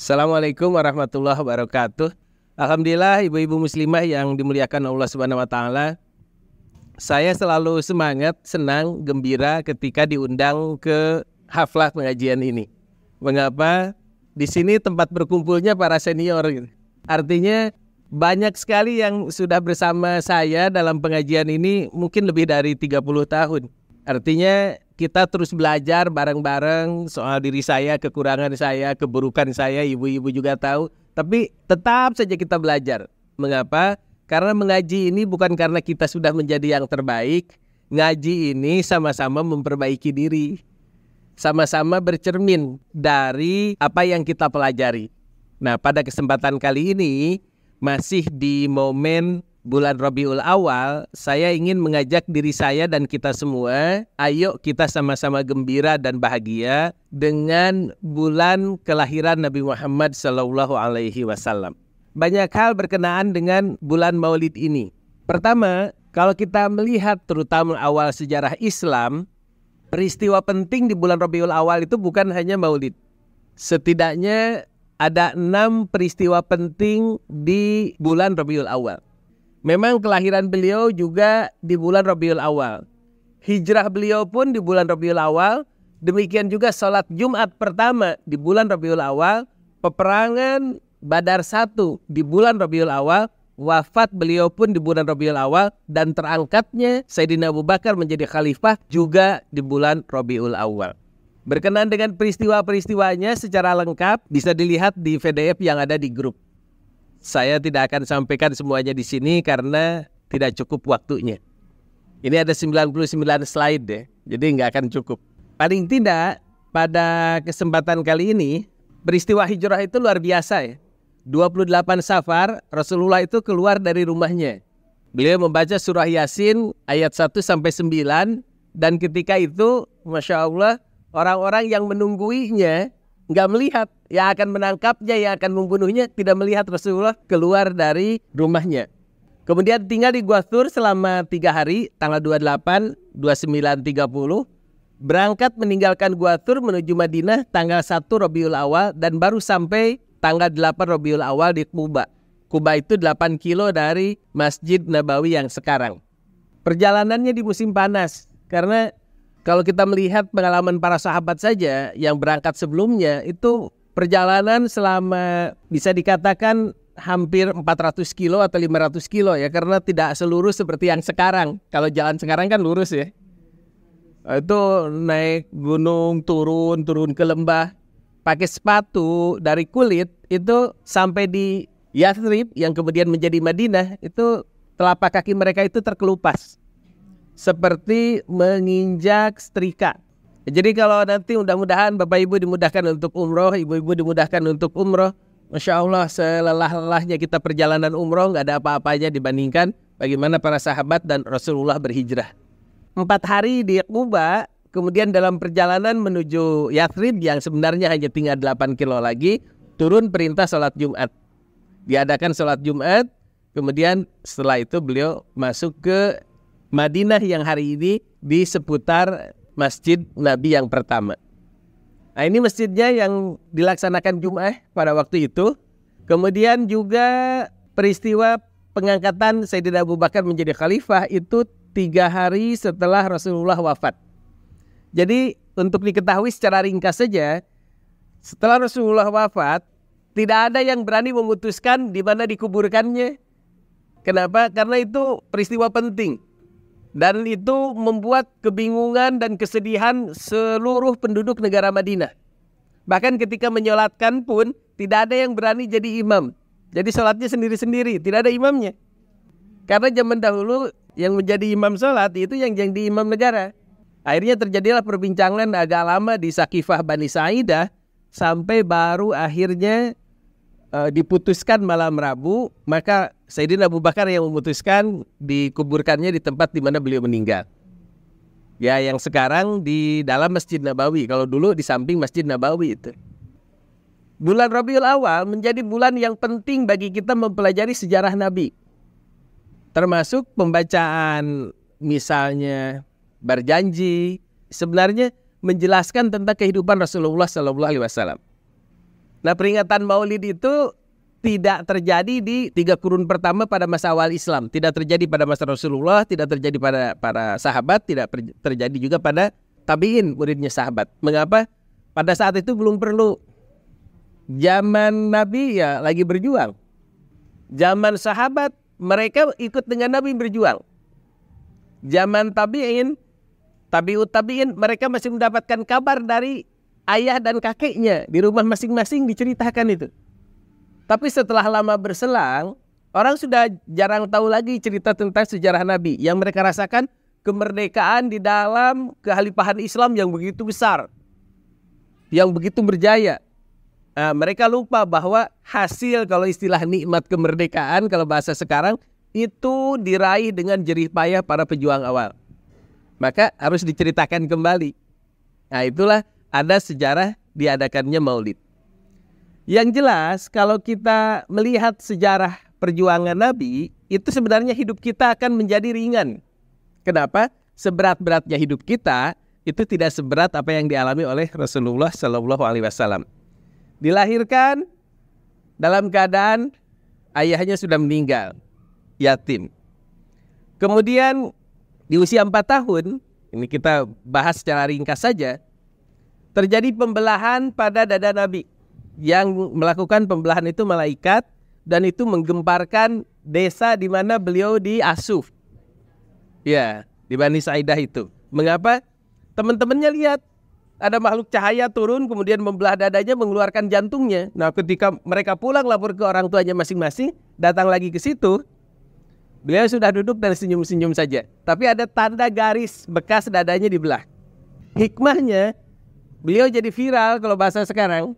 Assalamualaikum warahmatullahi wabarakatuh. Alhamdulillah ibu-ibu muslimah yang dimuliakan Allah Subhanahu wa taala. Saya selalu semangat, senang, gembira ketika diundang ke haflah pengajian ini. Mengapa? Di sini tempat berkumpulnya para senior. Artinya banyak sekali yang sudah bersama saya dalam pengajian ini mungkin lebih dari 30 tahun. Artinya kita terus belajar bareng-bareng soal diri saya, kekurangan saya, keburukan saya, ibu-ibu juga tahu. Tapi tetap saja kita belajar. Mengapa? Karena mengaji ini bukan karena kita sudah menjadi yang terbaik. Ngaji ini sama-sama memperbaiki diri. Sama-sama bercermin dari apa yang kita pelajari. Nah, pada kesempatan kali ini, masih di momen bulan Rabiul Awal, saya ingin mengajak diri saya dan kita semua, ayo kita sama-sama gembira dan bahagia dengan bulan kelahiran Nabi Muhammad SAW. Banyak hal berkenaan dengan bulan Maulid ini. Pertama, kalau kita melihat terutama awal sejarah Islam, peristiwa penting di bulan Rabiul Awal itu bukan hanya Maulid. Setidaknya ada 6 peristiwa penting di bulan Rabiul Awal. Memang kelahiran beliau juga di bulan Rabiul Awal. Hijrah beliau pun di bulan Rabiul Awal. Demikian juga sholat Jumat pertama di bulan Rabiul Awal. Peperangan Badar 1 di bulan Rabiul Awal. Wafat beliau pun di bulan Rabiul Awal. Dan terangkatnya Sayyidina Abu Bakar menjadi khalifah juga di bulan Rabiul Awal. Berkenaan dengan peristiwa-peristiwanya secara lengkap bisa dilihat di PDF yang ada di grup. Saya tidak akan sampaikan semuanya di sini karena tidak cukup waktunya. Ini ada 99 slide deh, jadi nggak akan cukup. Paling tidak pada kesempatan kali ini, peristiwa hijrah itu luar biasa ya. 28 Safar, Rasulullah itu keluar dari rumahnya. Beliau membaca surah Yasin ayat 1-9 dan ketika itu, Masya Allah, orang-orang yang menungguinya nggak melihat, yang akan menangkapnya, yang akan membunuhnya, tidak melihat Rasulullah keluar dari rumahnya. Kemudian tinggal di Gua Thur selama 3 hari, tanggal 28, 29, 30. Berangkat meninggalkan Gua Thur menuju Madinah tanggal 1 Rabiul Awal dan baru sampai tanggal 8 Rabiul Awal di Quba. Quba itu 8 kilo dari Masjid Nabawi yang sekarang. Perjalanannya di musim panas, karena kalau kita melihat pengalaman para sahabat saja yang berangkat sebelumnya, itu perjalanan selama bisa dikatakan hampir 400 kilo atau 500 kilo ya. Karena tidak seluruh seperti yang sekarang. Kalau jalan sekarang kan lurus ya. Itu naik gunung, turun ke lembah. Pakai sepatu dari kulit itu sampai di Yathrib yang kemudian menjadi Madinah. Itu telapak kaki mereka itu terkelupas. Seperti menginjak setrika. Jadi kalau nanti mudah-mudahan Bapak Ibu dimudahkan untuk umroh, Ibu-ibu dimudahkan untuk umroh, Masya Allah selelah-lelahnya kita perjalanan umroh, gak ada apa-apanya dibandingkan bagaimana para sahabat dan Rasulullah berhijrah. 4 hari di Quba, kemudian dalam perjalanan menuju Yathrib yang sebenarnya hanya tinggal 8 kilo lagi, turun perintah sholat Jumat. Diadakan sholat Jumat, kemudian setelah itu beliau masuk ke Madinah yang hari ini di seputar Masjid Nabi yang pertama. Nah, ini masjidnya yang dilaksanakan Jumat pada waktu itu. Kemudian juga peristiwa pengangkatan Sayyidina Abu Bakar menjadi khalifah itu 3 hari setelah Rasulullah wafat. Jadi untuk diketahui secara ringkas saja, setelah Rasulullah wafat, tidak ada yang berani memutuskan di mana dikuburkannya. Kenapa? Karena itu peristiwa penting. Dan itu membuat kebingungan dan kesedihan seluruh penduduk negara Madinah. Bahkan ketika menyolatkan pun tidak ada yang berani jadi imam. Jadi sholatnya sendiri-sendiri, tidak ada imamnya. Karena zaman dahulu yang menjadi imam sholat itu yang jadi imam negara. Akhirnya terjadilah perbincangan agak lama di Sakifah Bani Sa'idah. Sampai baru akhirnya diputuskan malam Rabu, maka Sayyidina Abu Bakar yang memutuskan dikuburkannya di tempat di mana beliau meninggal. Ya, yang sekarang di dalam Masjid Nabawi. Kalau dulu di samping Masjid Nabawi itu. Bulan Rabiul Awal menjadi bulan yang penting bagi kita mempelajari sejarah Nabi. Termasuk pembacaan misalnya berjanji, sebenarnya menjelaskan tentang kehidupan Rasulullah SAW. Nah, peringatan Maulid itu tidak terjadi di 3 kurun pertama pada masa awal Islam. Tidak terjadi pada masa Rasulullah, tidak terjadi pada para sahabat, tidak terjadi juga pada tabi'in, muridnya sahabat. Mengapa? Pada saat itu belum perlu. Zaman Nabi ya lagi berjuang. Zaman sahabat mereka ikut dengan Nabi berjuang. Zaman tabi'in, tabi'ut tabi'in, mereka masih mendapatkan kabar dari ayah dan kakeknya. Di rumah masing-masing diceritakan itu. Tapi setelah lama berselang, orang sudah jarang tahu lagi cerita tentang sejarah Nabi. Yang mereka rasakan kemerdekaan di dalam kehalifahan Islam yang begitu besar, yang begitu berjaya. Nah, mereka lupa bahwa hasil, kalau istilah nikmat kemerdekaan, kalau bahasa sekarang, itu diraih dengan jerih payah para pejuang awal. Maka harus diceritakan kembali. Nah, itulah ada sejarah diadakannya Maulid. Yang jelas kalau kita melihat sejarah perjuangan Nabi, itu sebenarnya hidup kita akan menjadi ringan. Kenapa? Seberat-beratnya hidup kita itu tidak seberat apa yang dialami oleh Rasulullah SAW. Dilahirkan dalam keadaan ayahnya sudah meninggal, yatim. Kemudian di usia 4 tahun, ini kita bahas secara ringkas saja, terjadi pembelahan pada dada Nabi. Yang melakukan pembelahan itu malaikat, dan itu menggemparkan desa di mana beliau diasuh. Ya, di Bani Sa'idah itu. Mengapa? Teman-temannya lihat ada makhluk cahaya turun kemudian membelah dadanya, mengeluarkan jantungnya. Nah, ketika mereka pulang lapor ke orang tuanya masing-masing, datang lagi ke situ, beliau sudah duduk dan senyum-senyum saja. Tapi ada tanda garis bekas dadanya dibelah. Hikmahnya, beliau jadi viral kalau bahasa sekarang.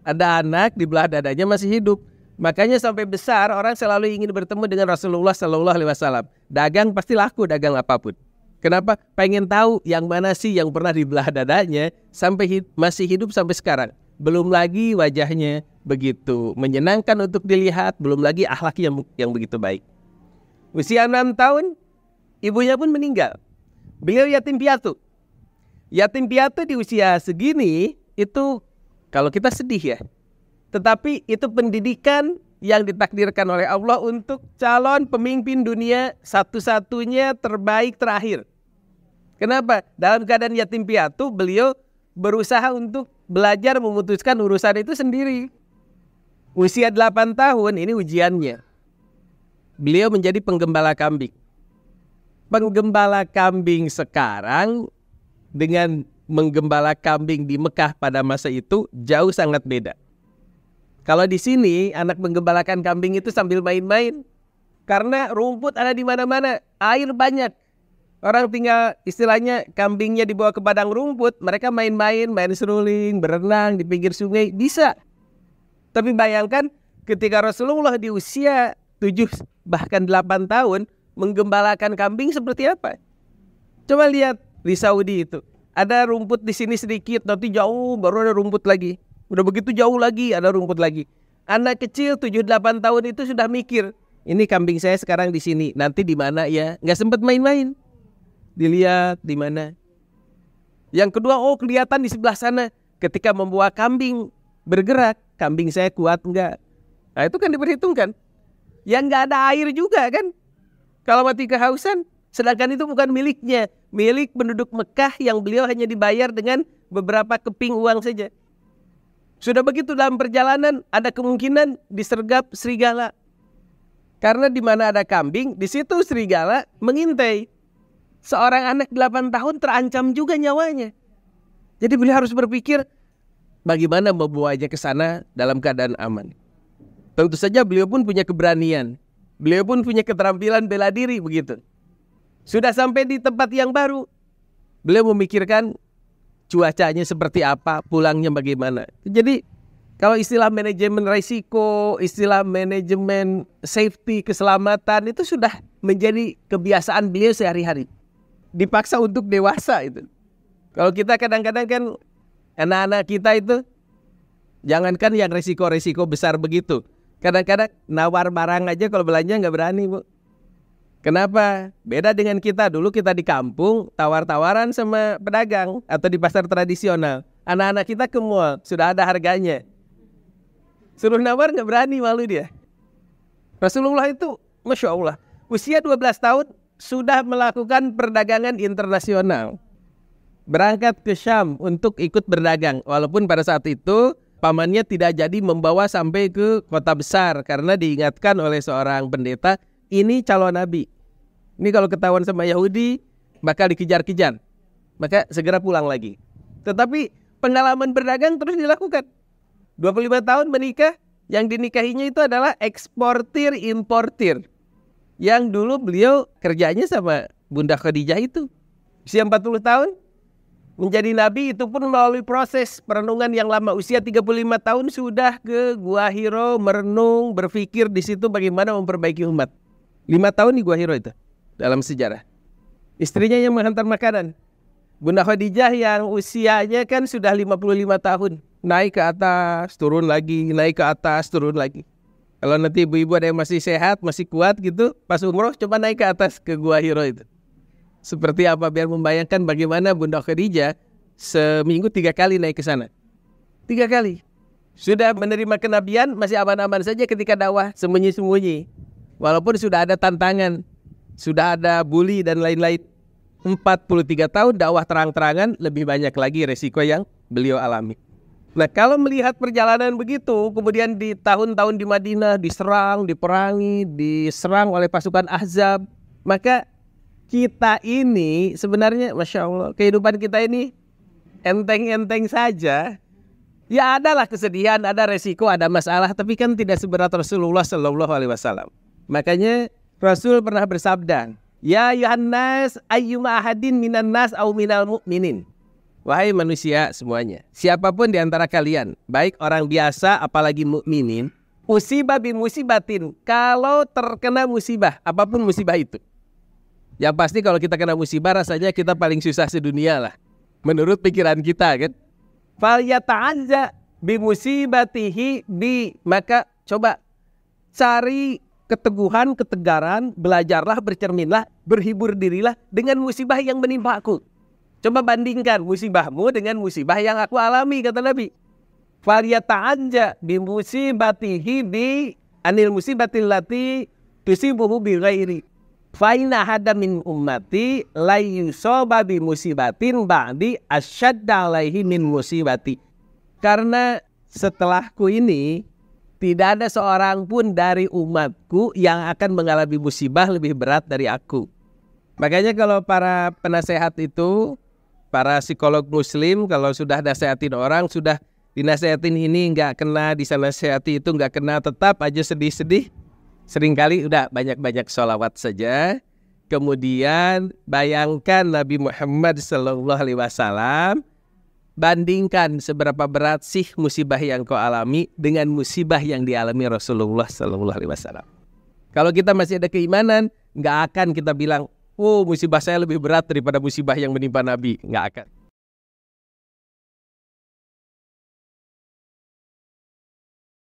Ada anak dibelah dadanya masih hidup. Makanya sampai besar orang selalu ingin bertemu dengan Rasulullah SAW. Dagang pasti laku, dagang apapun. Kenapa? Pengen tahu yang mana sih yang pernah dibelah dadanya sampai masih hidup sampai sekarang. Belum lagi wajahnya begitu menyenangkan untuk dilihat, belum lagi akhlak yang begitu baik. Usia 6 tahun, ibunya pun meninggal. Beliau yatim piatu. Yatim piatu di usia segini itu, kalau kita sedih ya, tetapi itu pendidikan yang ditakdirkan oleh Allah untuk calon pemimpin dunia satu-satunya terbaik terakhir. Kenapa? Dalam keadaan yatim piatu, beliau berusaha untuk belajar memutuskan urusan itu sendiri. Usia 8 tahun, ini ujiannya. Beliau menjadi penggembala kambing. Penggembala kambing sekarang dengan menggembala kambing di Mekah pada masa itu jauh sangat beda. Kalau di sini anak menggembalakan kambing itu sambil main-main, karena rumput ada di mana-mana, air banyak. Orang tinggal istilahnya kambingnya dibawa ke padang rumput, mereka main-main, main seruling, berenang di pinggir sungai, bisa. Tapi bayangkan ketika Rasulullah di usia 7 bahkan 8 tahun menggembalakan kambing seperti apa? Coba lihat di Saudi itu. Ada rumput di sini sedikit, nanti jauh baru ada rumput lagi. Udah begitu jauh lagi ada rumput lagi. Anak kecil 7-8 tahun itu sudah mikir, ini kambing saya sekarang di sini, nanti di mana ya? Nggak sempat main-main. Dilihat di mana. Yang kedua, oh kelihatan di sebelah sana. Ketika membawa kambing bergerak, kambing saya kuat enggak? Nah itu kan diperhitungkan. Yang nggak ada air juga kan? Kalau mati kehausan, sedangkan itu bukan miliknya, milik penduduk Mekah yang beliau hanya dibayar dengan beberapa keping uang saja. Sudah begitu dalam perjalanan ada kemungkinan disergap serigala. Karena di mana ada kambing, di situ serigala mengintai. Seorang anak 8 tahun terancam juga nyawanya. Jadi beliau harus berpikir bagaimana membawanya ke sana dalam keadaan aman. Tentu saja beliau pun punya keberanian. Beliau pun punya keterampilan bela diri begitu. Sudah sampai di tempat yang baru, beliau memikirkan cuacanya seperti apa, pulangnya bagaimana. Jadi kalau istilah manajemen risiko, istilah manajemen safety, keselamatan itu sudah menjadi kebiasaan beliau sehari-hari. Dipaksa untuk dewasa itu. Kalau kita kadang-kadang kan anak-anak kita itu, jangankan yang risiko-risiko besar begitu, kadang-kadang nawar barang aja kalau belanja nggak berani, Bu. Kenapa? Beda dengan kita. Dulu kita di kampung tawar-tawaran sama pedagang atau di pasar tradisional. Anak-anak kita ke mall, sudah ada harganya. Suruh nawar nggak berani, malu dia. Rasulullah itu Masya Allah, usia 12 tahun sudah melakukan perdagangan internasional. Berangkat ke Syam untuk ikut berdagang. Walaupun pada saat itu pamannya tidak jadi membawa sampai ke kota besar, karena diingatkan oleh seorang pendeta, ini calon nabi. Ini kalau ketahuan sama Yahudi bakal dikejar-kejar, maka segera pulang lagi. Tetapi pengalaman berdagang terus dilakukan. 25 tahun menikah, yang dinikahinya itu adalah eksportir importir, yang dulu beliau kerjanya sama Bunda Khadijah itu. Usia 40 tahun menjadi nabi, itu pun melalui proses perenungan yang lama. Usia 35 tahun sudah ke Gua Hiro merenung, berpikir di situ bagaimana memperbaiki umat. 5 tahun di Gua Hiro itu dalam sejarah. Istrinya yang menghantar makanan. Bunda Khadijah yang usianya kan sudah 55 tahun. Naik ke atas, turun lagi, naik ke atas, turun lagi. Kalau nanti ibu-ibu ada yang masih sehat, masih kuat gitu, pas umroh coba naik ke atas ke Gua Hiro itu. Seperti apa, biar membayangkan bagaimana Bunda Khadijah seminggu 3 kali naik ke sana. 3 kali. Sudah menerima kenabian, masih aman-aman saja ketika dakwah, sembunyi-sembunyi. Walaupun sudah ada tantangan, sudah ada bully dan lain-lain. 43 tahun dakwah terang-terangan, lebih banyak lagi resiko yang beliau alami. Nah, kalau melihat perjalanan begitu, kemudian di tahun-tahun di Madinah diserang, diperangi, diserang oleh pasukan Ahzab, maka kita ini sebenarnya Masya Allah, kehidupan kita ini enteng-enteng saja. Ya adalah kesedihan, ada resiko, ada masalah, tapi kan tidak seberat Rasulullah Sallallahu Alaihi Wasallam. Makanya Rasul pernah bersabda, ya ayuhan nas ayyuma ahadin minan nas au minal mu'minin. Wahai manusia semuanya, siapapun di antara kalian, baik orang biasa apalagi mukminin, usibah bi musibatin, kalau terkena musibah, apapun musibah itu. Yang pasti kalau kita kena musibah rasanya kita paling susah sedunia lah, menurut pikiran kita kan. Fal yata'azza bi musibatihi bi, maka coba cari keteguhan, ketegaran, belajarlah, bercerminlah, berhibur dirilah dengan musibah yang menimpa aku. Coba bandingkan musibahmu dengan musibah yang aku alami, kata Nabi. Fal yata'azza bi musibatihi bi anil musibatil lati tusibuhu bi ghairi. Fa inna hada min ummati la yusaba bi musibatin ba'di asyadda alaihi min musibati. Karena setelahku ini tidak ada seorang pun dari umatku yang akan mengalami musibah lebih berat dari aku. Makanya kalau para penasehat itu, para psikolog muslim, kalau sudah nasehatin orang, sudah dinasehatin ini nggak kena, disanasehati itu nggak kena, tetap aja sedih-sedih. Seringkali udah banyak-banyak sholawat saja. Kemudian bayangkan Nabi Muhammad Sallallahu Alaihi Wasallam, bandingkan seberapa berat sih musibah yang kau alami dengan musibah yang dialami Rasulullah Sallallahu Alaihi Wasallam. Kalau kita masih ada keimanan, nggak akan kita bilang, oh musibah saya lebih berat daripada musibah yang menimpa Nabi. Nggak akan.